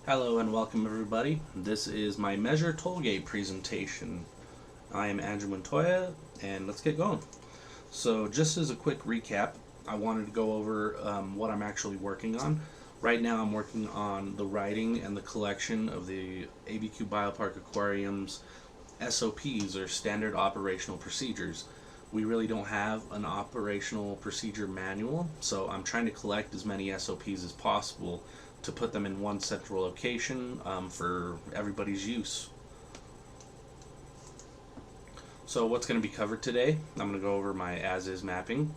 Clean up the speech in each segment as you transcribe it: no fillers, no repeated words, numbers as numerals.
Hello and welcome everybody. This is my Measure Tollgate presentation. I am Andrew Montoya and let's get going. So just as a quick recap, I wanted to go over what I'm actually working on. Right now I'm working on the writing and the collection of the ABQ Biopark Aquarium's SOPs, or Standard Operational Procedures. We really don't have an operational procedure manual, so I'm trying to collect as many SOPs as possible to put them in one central location for everybody's use. So what's going to be covered today? I'm going to go over my as-is mapping,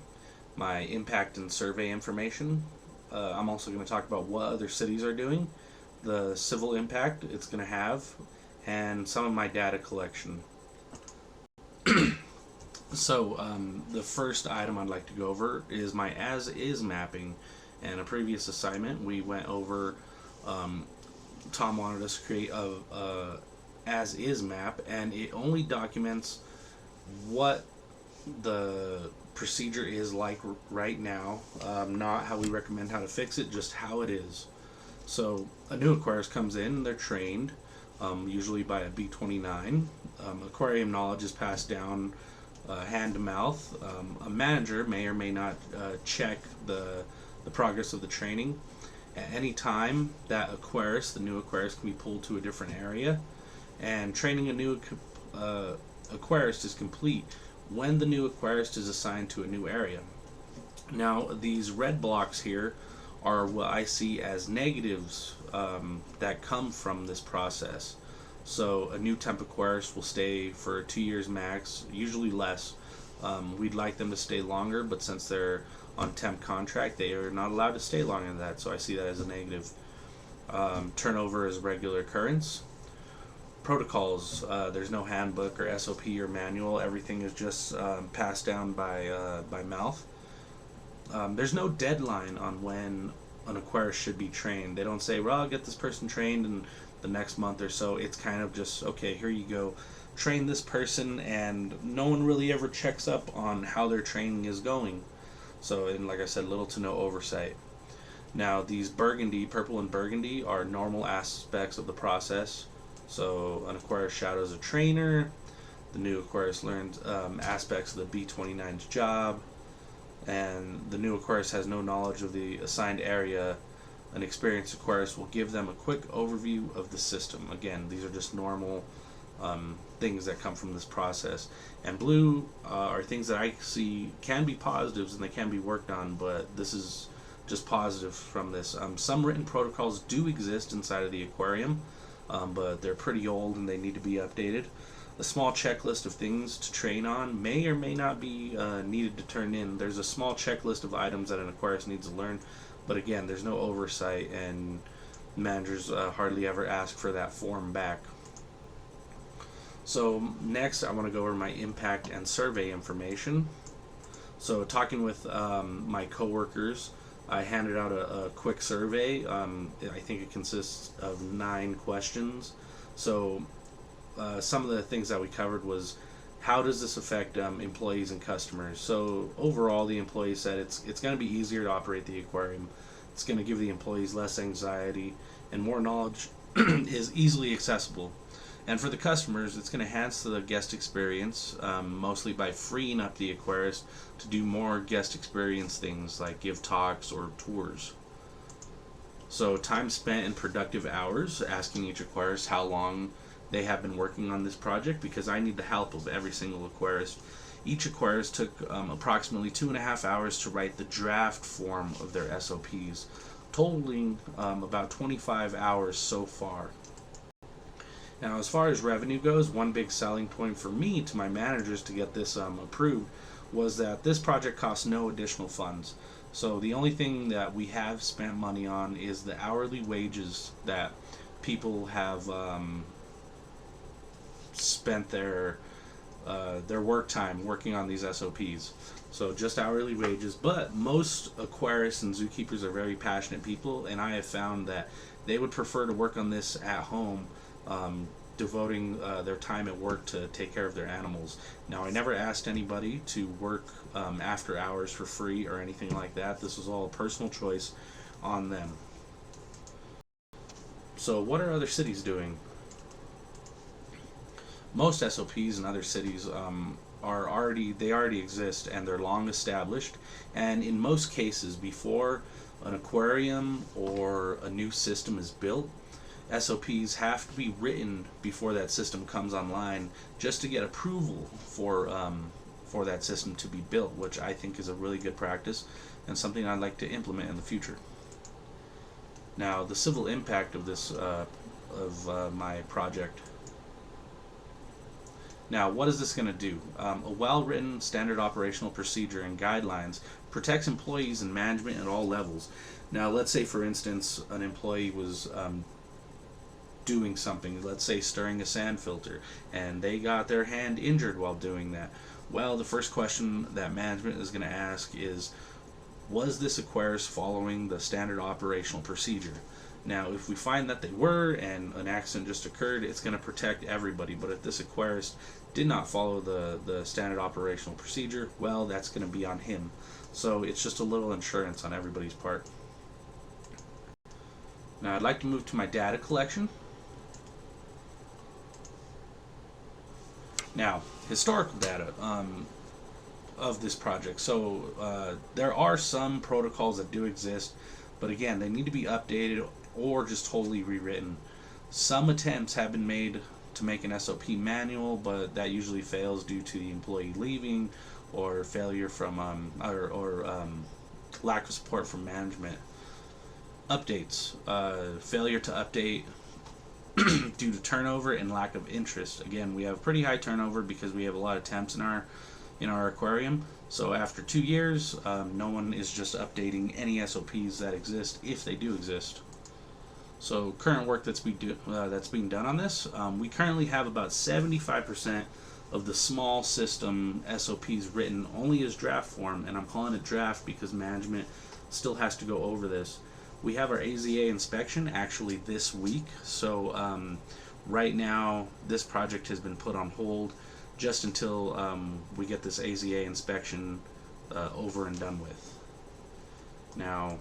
my impact and survey information. I'm also going to talk about what other cities are doing, the civil impact it's going to have, and some of my data collection. So the first item I'd like to go over is my as-is mapping. And a previous assignment, we went over. Um, Tom wanted us to create a as-is map, and it only documents what the procedure is like right now, not how we recommend how to fix it, just how it is. So a new aquarist comes in, they're trained, usually by a B29. Aquarium knowledge is passed down hand to mouth. A manager may or may not check the progress of the training. At any time, that aquarist, the new aquarist, can be pulled to a different area, and training a new aquarist is complete when the new aquarist is assigned to a new area. Now, these red blocks here are what I see as negatives that come from this process. So a new temp aquarist will stay for 2 years max, usually less. We'd like them to stay longer, but since they're on temp contract, they are not allowed to stay longer than that, so I see that as a negative. Turnover is a regular occurrence. Protocols, there's no handbook or SOP or manual. Everything is just passed down by mouth. There's no deadline on when an aquarist should be trained. They don't say, well, I'll get this person trained in the next month or so. It's kind of just, okay, here you go, train this person, and no one really ever checks up on how their training is going. So, and like I said, little to no oversight. Now, these purple and burgundy, are normal aspects of the process. So, an aquarist shadows a trainer. The new aquarist learns aspects of the B29's job. And the new aquarist has no knowledge of the assigned area. An experienced aquarist will give them a quick overview of the system. Again, these are just normal things that come from this process. And blue are things that I see can be positives and they can be worked on, but this is just positive from this. Some written protocols do exist inside of the aquarium, but they're pretty old and they need to be updated. A small checklist of things to train on may or may not be needed to turn in. There's a small checklist of items that an aquarist needs to learn, but again, there's no oversight, and managers hardly ever ask for that form back. So next, I want to go over my impact and survey information. So talking with my coworkers, I handed out a quick survey. I think it consists of 9 questions. So some of the things that we covered was, how does this affect employees and customers? So overall, the employees said it's going to be easier to operate the aquarium. It's going to give the employees less anxiety, and more knowledge is easily accessible. And for the customers, it's going to enhance the guest experience, mostly by freeing up the aquarist to do more guest experience things like give talks or tours. So time spent in productive hours, asking each aquarist how long they have been working on this project, because I need the help of every single aquarist. Each aquarist took approximately 2.5 hours to write the draft form of their SOPs, totaling about 25 hours so far. Now, as far as revenue goes, one big selling point for me to my managers to get this approved was that this project costs no additional funds. So the only thing that we have spent money on is the hourly wages that people have spent their work time working on these SOPs. So just hourly wages, but most aquarists and zookeepers are very passionate people, and I have found that they would prefer to work on this at home, devoting their time at work to take care of their animals. Now, I never asked anybody to work after hours for free or anything like that. This was all a personal choice on them. So what are other cities doing? Most SOPs in other cities already exist, and they're long established. And in most cases, before an aquarium or a new system is built, SOPs have to be written before that system comes online, just to get approval for that system to be built, which I think is a really good practice and something I'd like to implement in the future. Now, the civil impact of this my project. Now, what is this going to do? A well-written standard operational procedure and guidelines protects employees and management at all levels. Now, let's say, for instance, an employee was doing something, let's say stirring a sand filter, and they got their hand injured while doing that. Well, the first question that management is going to ask is, was this aquarist following the standard operational procedure? Now, if we find that they were and an accident just occurred, it's going to protect everybody. But if this aquarist did not follow the standard operational procedure, well, that's going to be on him. So it's just a little insurance on everybody's part. Now, I'd like to move to my data collection. Now, historical data of this project. So there are some protocols that do exist, but again, they need to be updated or just totally rewritten. Some attempts have been made to make an SOP manual, but that usually fails due to the employee leaving or failure from lack of support from management. Updates. Failure to update due to turnover and lack of interest. Again, we have pretty high turnover because we have a lot of temps in our aquarium. So after 2 years, no one is just updating any SOPs that exist, if they do exist. So current work that's being done on this, we currently have about 75% of the small system SOPs written only as draft form, and I'm calling it draft because management still has to go over this. We have our AZA inspection actually this week, so right now this project has been put on hold just until we get this AZA inspection over and done with. Now,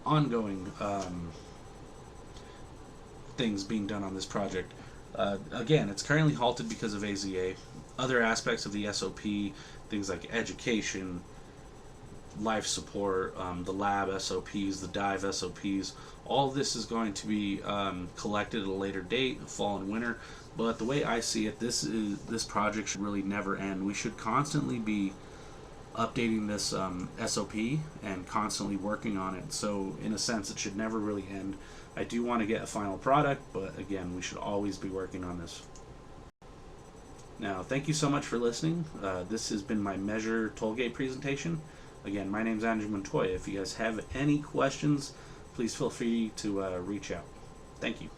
ongoing things being done on this project. Again, it's currently halted because of AZA. Other aspects of the SOP, things like education, life support, the lab SOPs, the dive SOPs, all of this is going to be collected at a later date, fall and winter. But the way I see it, this project should really never end. We should constantly be updating this SOP and constantly working on it. So in a sense, it should never really end. I do want to get a final product, but again, we should always be working on this. Now, thank you so much for listening. This has been my Measure Tollgate presentation. Again, my name is Andrew Montoya. If you guys have any questions, please feel free to reach out. Thank you.